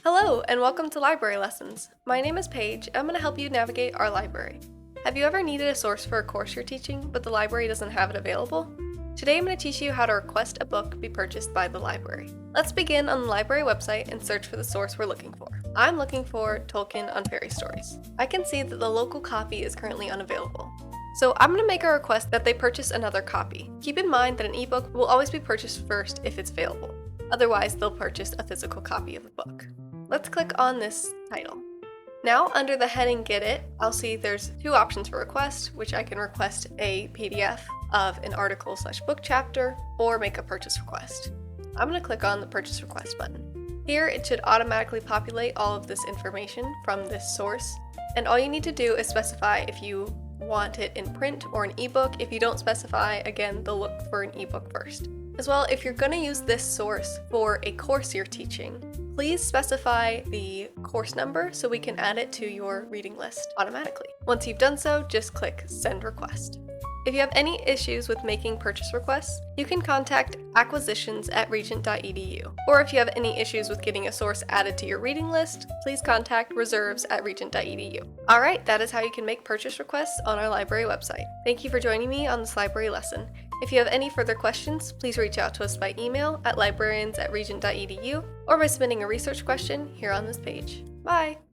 Hello, and welcome to Library Lessons. My name is Paige, and I'm going to help you navigate our library. Have you ever needed a source for a course you're teaching, but the library doesn't have it available? Today I'm going to teach you how to request a book be purchased by the library. Let's begin on the library website and search for the source we're looking for. I'm looking for Tolkien on Fairy Stories. I can see that the local copy is currently unavailable. So I'm going to make a request that they purchase another copy. Keep in mind that an ebook will always be purchased first if it's available. Otherwise, they'll purchase a physical copy of the book. Let's click on this title. Now, under the heading Get It, I'll see there's two options for request, which I can request a PDF of an article/book chapter or make a purchase request. I'm going to click on the purchase request button. Here, it should automatically populate all of this information from this source, and all you need to do is specify if you want it in print or an ebook. If you don't specify, again, they'll look for an ebook first. As well, if you're going to use this source for a course you're teaching, please specify the course number so we can add it to your reading list automatically. Once you've done so, just click Send Request. If you have any issues with making purchase requests, you can contact acquisitions@regent.edu. Or if you have any issues with getting a source added to your reading list, please contact reserves@regent.edu. Alright, that is how you can make purchase requests on our library website. Thank you for joining me on this library lesson. If you have any further questions, please reach out to us by email at librarians@regent.edu or by submitting a research question here on this page. Bye!